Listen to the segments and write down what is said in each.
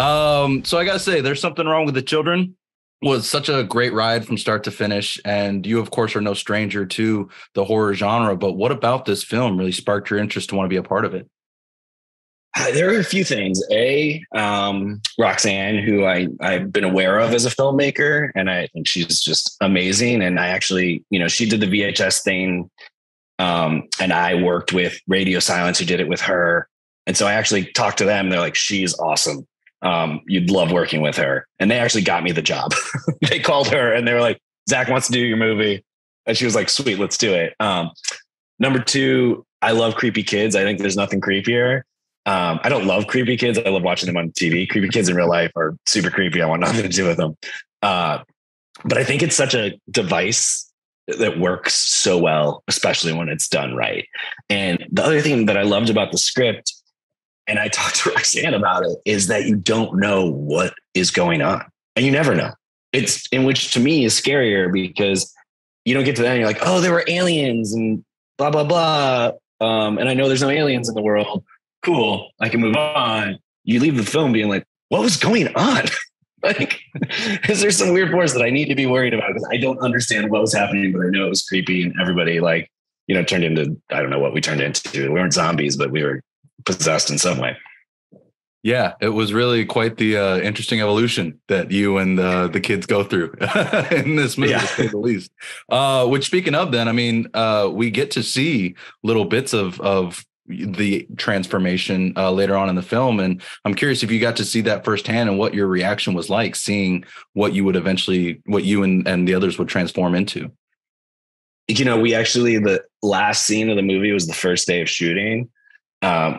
So I gotta say, There's Something Wrong with the Children was such a great ride from start to finish. And you, of course, are no stranger to the horror genre. But what about this film really sparked your interest to want to be a part of it? There are a few things. Roxanne, who I've been aware of as a filmmaker, and I think she's just amazing. And I actually, she did the VHS thing, and I worked with Radio Silence, who did it with her. And so I actually talked to them. They're like, she's awesome. You'd love working with her. And they actually got me the job. They called her and they were like, Zach wants to do your movie. And she was like, sweet, let's do it. Number two, I love creepy kids. I think there's nothing creepier. I don't love creepy kids. I love watching them on TV. Creepy kids in real life are super creepy. I want nothing to do with them. But I think it's such a device that works so well, especially when it's done right. And the other thing that I loved about the script, and I talked to Roxanne about it, is that you don't know what is going on, and you never know. It's in which to me is scarier because you don't get to that and you're like, oh, there were aliens and blah, blah, blah. And I know there's no aliens in the world. Cool. I can move on. You leave the film being like, what was going on? Like, is there some weird force that I need to be worried about? Because I don't understand what was happening, but I know it was creepy and everybody turned into, I don't know what we turned into. We weren't zombies, but we were possessed in some way. Yeah, it was really quite the interesting evolution that you and the kids go through in this movie, to say the least. Which, speaking of, then, I mean, we get to see little bits of the transformation later on in the film, and I'm curious if you got to see that firsthand and what your reaction was like, seeing what you and the others would transform into. The last scene of the movie was the first day of shooting.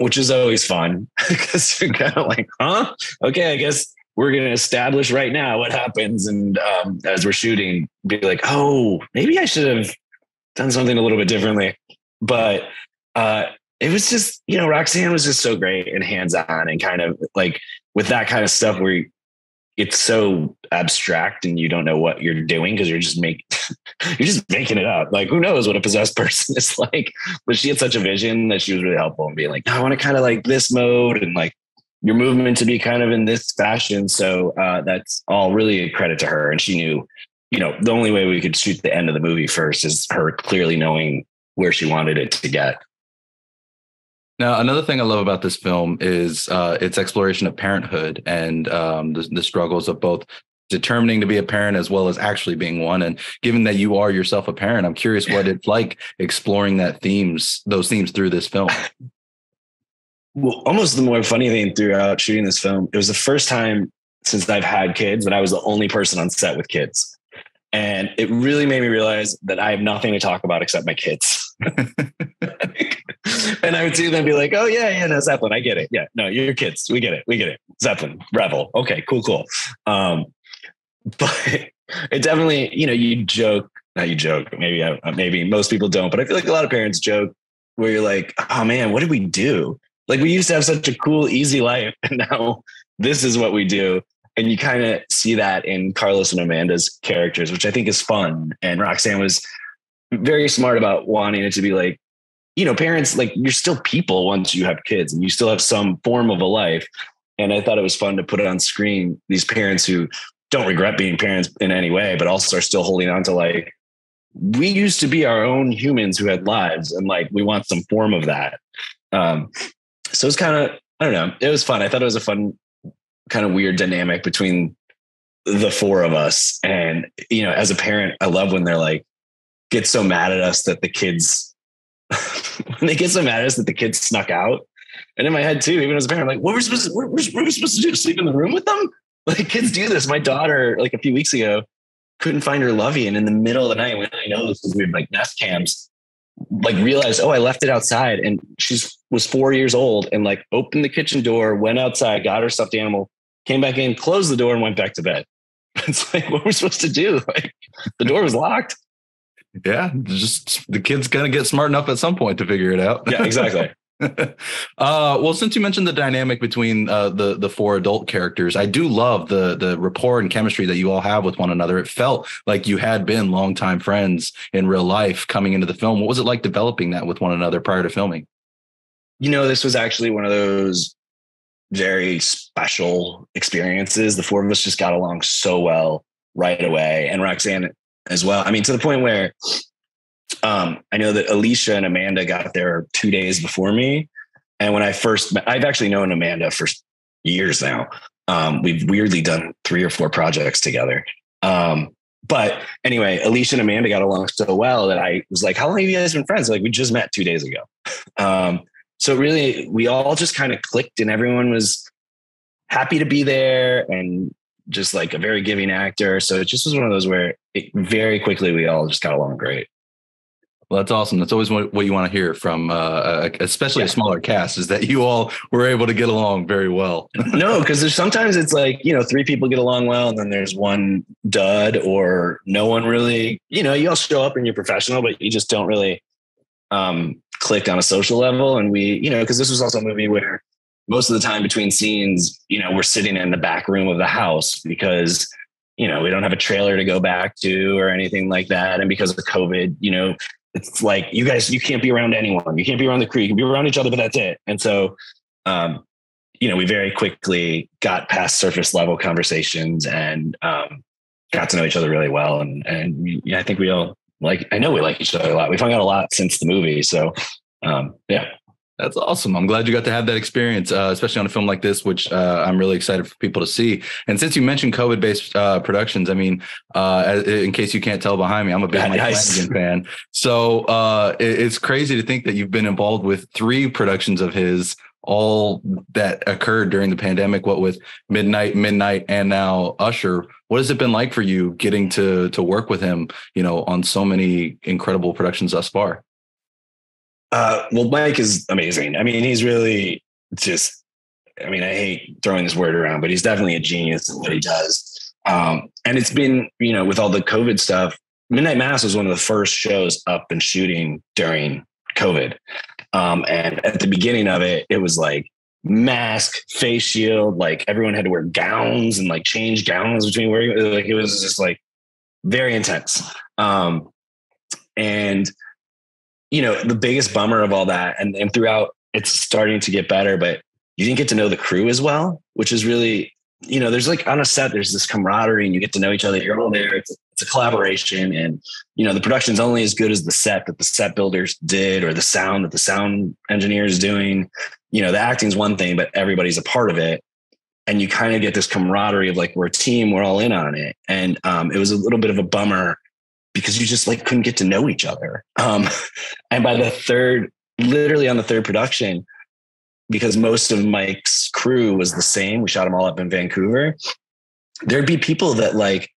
Which is always fun because you're kind of like, huh? Okay, I guess we're going to establish right now what happens. And as we're shooting, be like, oh, maybe I should have done something a little bit differently. But it was just, Roxanne was just so great and hands-on and kind of like with that kind of stuff where it's so abstract and you don't know what you're doing because you're just making it up. Like, who knows what a possessed person is like? But she had such a vision that she was really helpful in being like, I want to kind of like this mode and like your movement to be kind of in this fashion. So that's all really a credit to her. And she knew, the only way we could shoot the end of the movie first is her clearly knowing where she wanted it to get. Now, another thing I love about this film is its exploration of parenthood and the struggles of both determining to be a parent as well as actually being one. And given that you are yourself a parent, I'm curious what it's like exploring those themes through this film. Well, almost the more funny thing throughout shooting this film, it was the first time since I've had kids that I was the only person on set with kids. And it really made me realize that I have nothing to talk about except my kids. And I would see them be like, oh, yeah, no, Zeppelin, I get it. Yeah, no, you're kids. We get it. Zeppelin, Revel. Okay, cool. But it definitely, you joke, not you joke, maybe most people don't, but I feel like a lot of parents joke where you're like, oh man, what did we do? Like we used to have such a cool, easy life. And now this is what we do. And you kind of see that in Carlos and Amanda's characters, which I think is fun. And Roxanne was very smart about wanting it to be like, parents, like you're still people once you have kids and you still have some form of a life. And I thought it was fun to put it on screen, these parents who don't regret being parents in any way, but also are still holding on to like, we used to be our own humans who had lives and like, we want some form of that. So it's kind of, I don't know, it was fun. I thought it was a fun kind of weird dynamic between the four of us. And, as a parent, I love when they're like, get so mad at us that the kids, when they get so mad at us that the kids snuck out. And in my head too, even as a parent, I'm like, what were we supposed to do? Sleep in the room with them? Like kids do this. My daughter, like a few weeks ago, couldn't find her lovey. And in the middle of the night, when I know this is weird, like Nest Cams, like realized, I left it outside. And she was 4 years old and like opened the kitchen door, went outside, got her stuffed animal, came back in, closed the door and went back to bed. It's like, what were we supposed to do? Like the door was locked. Yeah. Just the kid's going to get smart enough at some point to figure it out. Yeah, exactly. Well, since you mentioned the dynamic between the four adult characters, I do love the rapport and chemistry that you all have with one another. It felt like you had been longtime friends in real life coming into the film. What was it like developing that with one another prior to filming? This was actually one of those very special experiences. The four of us just got along so well right away. And Roxanne as well. I mean, to the point where I know that Alicia and Amanda got there 2 days before me. And when I first met, I've actually known Amanda for years now. We've weirdly done 3 or 4 projects together. But anyway, Alicia and Amanda got along so well that I was like, how long have you guys been friends? Like, we just met 2 days ago. So really, we all just kind of clicked and everyone was happy to be there and just like a very giving actor. So it just was one of those where very quickly we all just got along great. Well, that's awesome. That's always what you want to hear from, especially a smaller cast, is that you all were able to get along very well. No, because there's sometimes it's like, 3 people get along well, and then there's one dud or no one really, you all show up and you're professional, but you just don't really click on a social level. And we, because this was also a movie where most of the time between scenes, we're sitting in the back room of the house because, we don't have a trailer to go back to or anything like that. And because of the COVID, it's like, you can't be around anyone. You can't be around the crew. You can be around each other, but that's it. And so, we very quickly got past surface level conversations and got to know each other really well. And I think we all I know we like each other a lot. We've hung out a lot since the movie. So, yeah. That's awesome. I'm glad you got to have that experience, especially on a film like this, which I'm really excited for people to see. And since you mentioned COVID-based productions, I mean, in case you can't tell behind me, I'm a big Mike Flanagan fan. So it's crazy to think that you've been involved with 3 productions of his, all that occurred during the pandemic, what with Midnight, and now Usher. What has it been like for you getting to work with him, on so many incredible productions thus far? Well, Mike is amazing. I mean, he's really just, I hate throwing this word around, but he's definitely a genius in what he does. And it's been, with all the COVID stuff, Midnight Mass was one of the first shows up and shooting during COVID. And at the beginning of it, it was like mask, face shield, like everyone had to wear gowns and like change gowns between wearing, like it was just like very intense. And the biggest bummer of all that, and throughout it's starting to get better, but you didn't get to know the crew as well, which is really, there's like on a set, there's this camaraderie and you get to know each other. You're all there. It's a collaboration, and, the production's only as good as the set that the set builders did or the sound that the sound engineer is doing. The acting's one thing, but everybody's a part of it. And you kind of get this camaraderie of like, we're a team, we're all in on it. And it was a little bit of a bummer because you just like couldn't get to know each other. And by literally on the third production, because most of Mike's crew was the same, we shot them all up in Vancouver. There'd be people that like,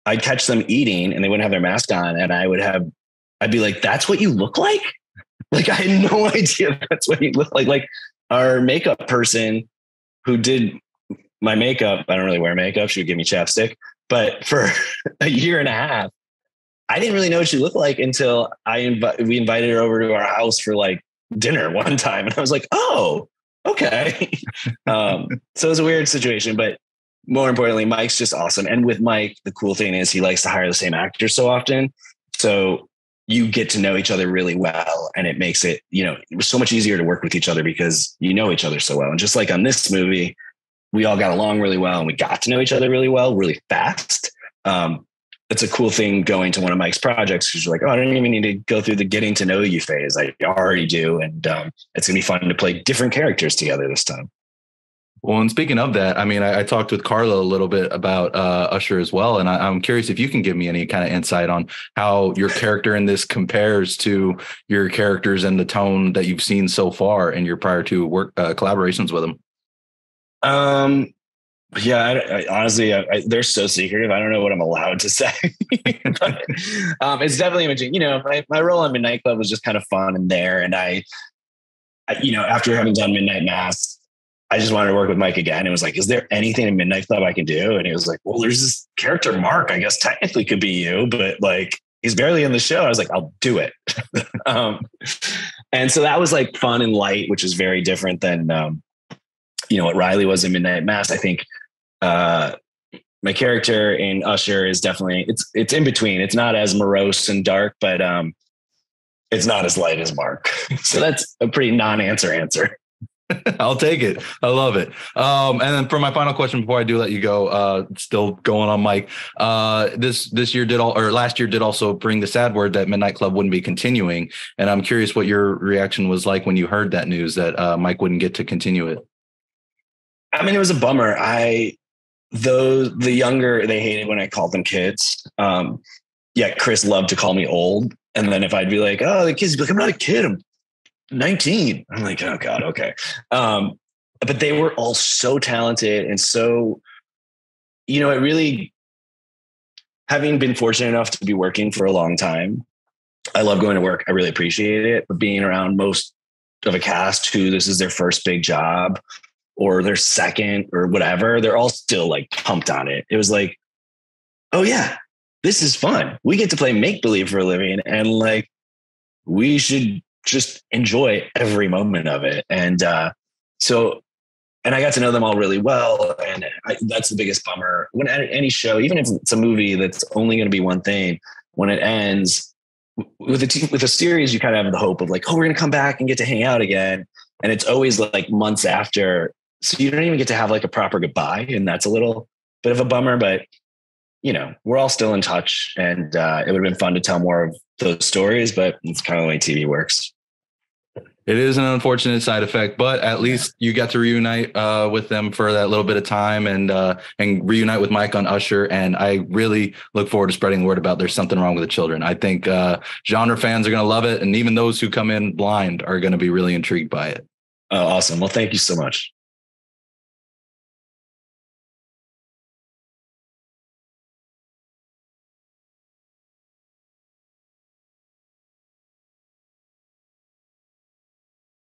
I'd catch them eating and they wouldn't have their mask on. And I'd be like, that's what you look like? Like, I had no idea that's what you look like. Like our makeup person who did my makeup, I don't really wear makeup. She would give me chapstick, but for a year and a half, I didn't really know what she looked like until we invited her over to our house for like dinner one time. And I was like, oh, okay. So it was a weird situation, but more importantly, Mike's just awesome. And with Mike, the cool thing is he likes to hire the same actors so often. So you get to know each other really well. And it makes it, it was so much easier to work with each other because you know each other so well. And just like on this movie, we all got along really well and we got to know each other really well, really fast. It's a cool thing going to one of Mike's projects because you're like, oh, I don't even need to go through the getting to know you phase. I already do. And it's going to be fun to play different characters together this time. Well, and speaking of that, I talked with Carla a little bit about Usher as well. And I'm curious if you can give me any kind of insight on how your character in this compares to your characters and the tone that you've seen so far in your prior to work collaborations with them. Yeah, I honestly, they're so secretive. I don't know what I'm allowed to say. But, it's definitely imaging. My role on Midnight Club was just kind of fun in there. And I after having done Midnight Mass, I just wanted to work with Mike again. It was like, is there anything in Midnight Club I can do? And he was like, well, there's this character, Mark, I guess technically could be you, but like, he's barely in the show. I was like, I'll do it. And so that was like fun and light, which is very different than, what Riley was in Midnight Mass. I think my character in Usher is definitely, it's in between. It's not as morose and dark, but it's not as light as Mark. So that's a pretty non-answer answer. I'll take it. I love it. And then for my final question before I do let you go, still going on Mike. This year last year did also bring the sad word that Midnight Club wouldn't be continuing. And I'm curious what your reaction was like when you heard that news that Mike wouldn't get to continue it. I mean, it was a bummer. The younger, they hated when I called them kids. Chris loved to call me old. And then if I'd be like, oh, the kids, be like, I'm not a kid. I'm 19. I'm like, oh God, okay. But they were all so talented and so, it really, having been fortunate enough to be working for a long time, I love going to work. I really appreciate it. But being around most of a cast who this is their first big job or their second or whatever, they're all still like pumped on it. It was like, oh yeah, this is fun. We get to play make-believe for a living and like, we should just enjoy every moment of it. And and I got to know them all really well. And that's the biggest bummer when any show, even if it's a movie that's only going to be one thing, when it ends with a series, you kind of have the hope of like, oh, we're going to come back and get to hang out again. And it's always like months after. So you don't even get to have like a proper goodbye. And that's a little bit of a bummer, but we're all still in touch and it would have been fun to tell more of those stories, but it's kind of the way TV works. It is an unfortunate side effect, but at least you got to reunite with them for that little bit of time and reunite with Mike on Usher. And I really look forward to spreading the word about There's Something Wrong with the Children. I think genre fans are going to love it. And even those who come in blind are going to be really intrigued by it. Oh, awesome. Well, thank you so much.